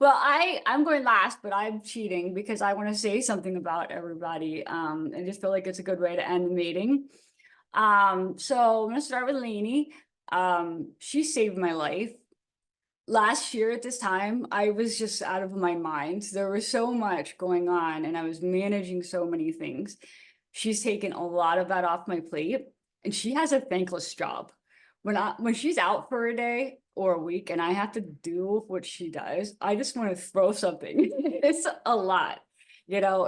Well, I'm going last, but I'm cheating because I want to say something about everybody. And just feel like it's a good way to end the meeting. So I'm gonna start with Lainey. She saved my life. Last year at this time, I was just out of my mind. There was so much going on, and I was managing so many things. She's taken a lot of that off my plate, and she has a thankless job. When she's out for a day or a week and I have to do what she does, I just want to throw something. It's a lot,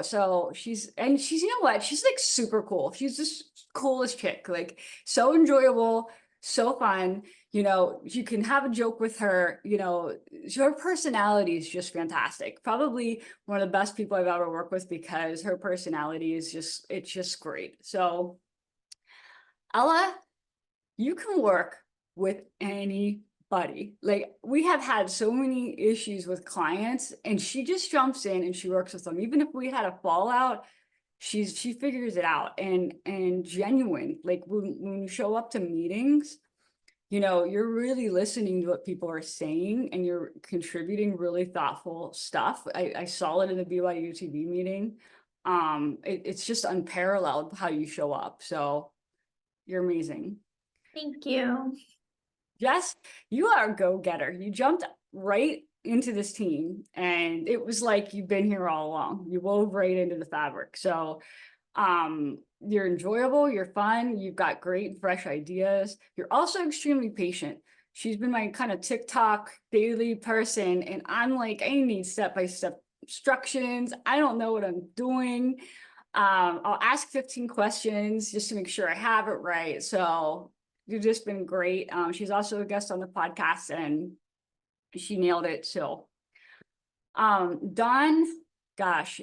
So she's you know what? She's like super cool. She's just coolest chick, like so enjoyable, so fun. You can have a joke with her. Her personality is just fantastic. Probably one of the best people I've ever worked with because her personality is it's just great. So, Ella, you can work with anybody. Like we have had so many issues with clients and she just jumps in and she works with them. Even if we had a fallout, she figures it out and genuine. Like when you show up to meetings, you're really listening to what people are saying and you're contributing really thoughtful stuff. I saw it in the BYU TV meeting. It's just unparalleled how you show up. So you're amazing. Thank you. Jess, you are a go-getter. You jumped right into this team and it was like you've been here all along. You wove right into the fabric. So you're enjoyable, you're fun, you've got great fresh ideas. You're also extremely patient. She's been my kind of TikTok daily person, and I'm like, I need step-by-step instructions. I don't know what I'm doing. I'll ask 15 questions just to make sure I have it right. So you've just been great. She's also a guest on the podcast and she nailed it. So Dawn, gosh,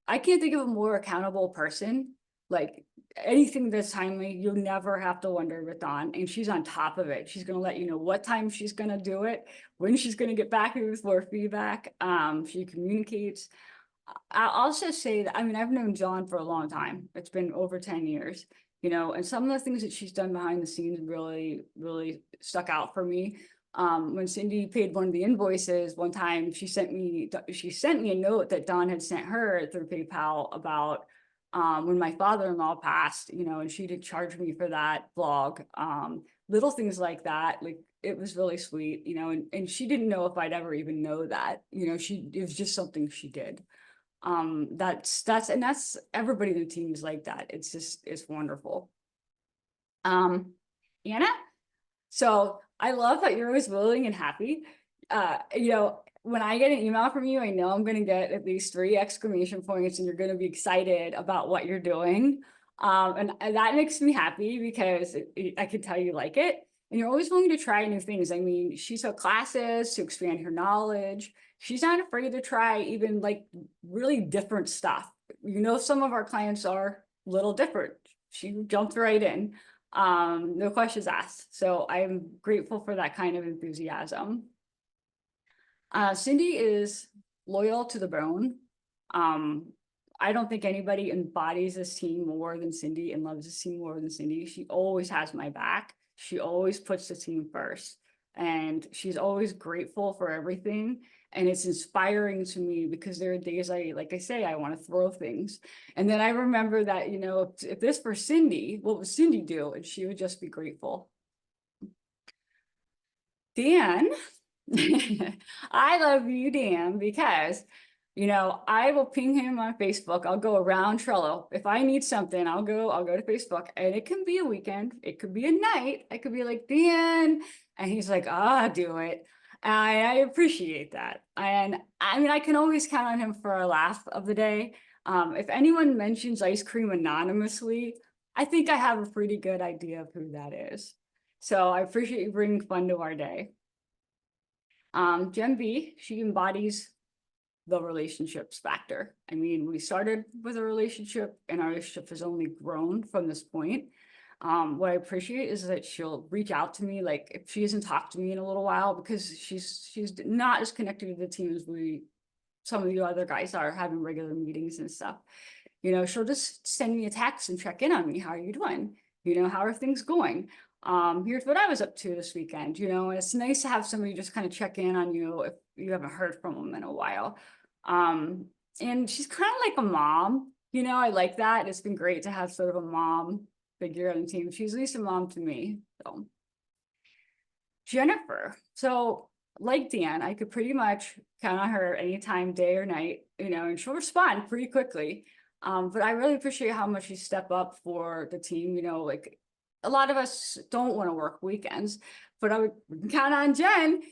I can't think of a more accountable person. Like anything that's timely, you'll never have to wonder with Dawn. And she's on top of it. She's going to let you know what time she's going to do it, when she's going to get back with more feedback. She communicates. I'll also say that, I mean, I've known John for a long time. It's been over 10 years, and some of the things that she's done behind the scenes really, really stuck out for me. When Cindy paid one of the invoices one time, she sent me a note that Don had sent her through PayPal about when my father-in-law passed, and she did charge me for that vlog. Little things like that, like it was really sweet, and she didn't know if I'd ever even know that, it was just something she did. That's everybody in the team is like that. It's wonderful. Anna, so I love that you're always willing and happy. When I get an email from you, I know I'm going to get at least 3 exclamation points and you're going to be excited about what you're doing. And that makes me happy because I can tell you like it. And you're always willing to try new things. I mean, she took classes to expand her knowledge. She's not afraid to try even like really different stuff. Some of our clients are a little different. She jumped right in. No questions asked. So I'm grateful for that kind of enthusiasm. Cindy is loyal to the bone. I don't think anybody embodies this team more than Cindy and loves this team more than Cindy. She always has my back. She always puts the team first. And she's always grateful for everything. And it's inspiring to me because there are days like I say, I want to throw things. And then I remember that, if this were Cindy, what would Cindy do? And she would just be grateful. Dan, I love you, Dan, because, I will ping him on Facebook. I'll go around Trello. If I need something, I'll go to Facebook, and it can be a weekend. It could be a night. I could be like, Dan, and he's like, do it. And I appreciate that. And I mean, I can always count on him for a laugh of the day. If anyone mentions ice cream anonymously, I think I have a pretty good idea of who that is. So I appreciate you bringing fun to our day. Gem B, she embodies the relationships factor. I mean, we started with a relationship and our relationship has only grown from this point. What I appreciate is that she'll reach out to me, like if she hasn't talked to me in a little while, because she's not as connected to the team as some of the other guys are, having regular meetings and stuff. She'll just send me a text and check in on me. How are you doing? How are things going? Here's what I was up to this weekend, and it's nice to have somebody just kind of check in on you you haven't heard from them in a while. And she's kind of like a mom, I like that. It's been great to have sort of a mom figure on the team. She's at least a mom to me. So Jennifer. So like Dan, I could pretty much count on her anytime, day or night, and she'll respond pretty quickly. But I really appreciate how much you step up for the team. Like a lot of us don't want to work weekends, but I would count on Jen,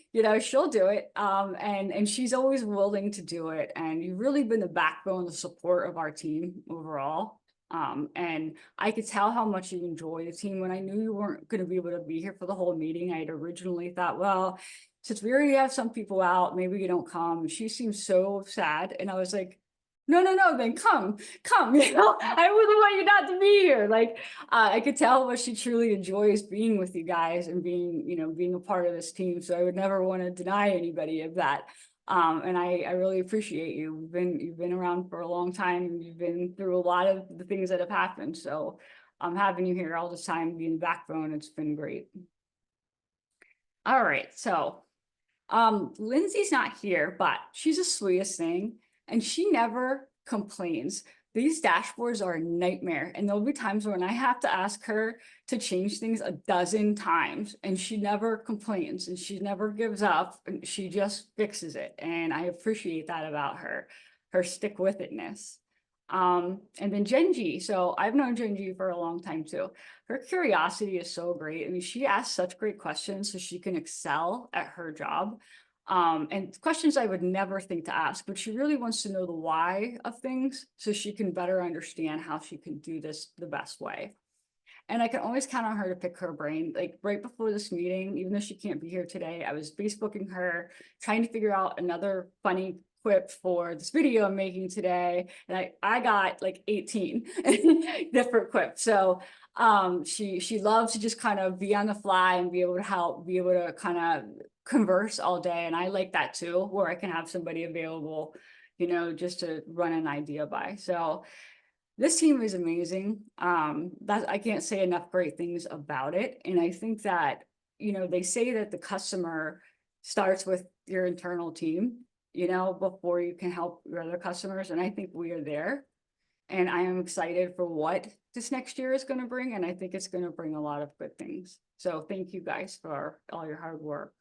she'll do it. And she's always willing to do it. And you've really been the backbone, the support of our team overall. And I could tell how much you enjoy the team. When I knew you weren't going to be able to be here for the whole meeting, I had originally thought, well, since we already have some people out, maybe you don't come. She seemed so sad. And I was like, no, then come. I wouldn't want you not to be here. Like, I could tell what she truly enjoys being with you guys and being a part of this team. So I would never want to deny anybody of that. And I really appreciate you. You've been around for a long time, and you've been through a lot of the things that have happened. So having you here all this time, being the backbone, it's been great. All right, so Lindsay's not here, but she's the sweetest thing, and she never complains. These dashboards are a nightmare, and there'll be times when I have to ask her to change things a dozen times, and she never complains, and she never gives up, and she just fixes it. And I appreciate that about her stick with itness. And then Genji. So I've known Genji for a long time too. Her curiosity is so great. I mean, she asks such great questions so she can excel at her job. And questions I would never think to ask, but she really wants to know the why of things so she can better understand how she can do this the best way. And I can always count on her to pick her brain. Like right before this meeting, even though she can't be here today, I was Facebooking her, trying to figure out another funny quip for this video I'm making today. And I got like 18 different quips. So she loves to just kind of be on the fly and be able to help, be able to kind of converse all day. And I like that too, where I can have somebody available, just to run an idea by. So this team is amazing. That I can't say enough great things about it. And I think that, they say that the customer starts with your internal team, before you can help your other customers. And I think we are there. And I am excited for what this next year is going to bring. And I think it's going to bring a lot of good things. So thank you guys for all your hard work.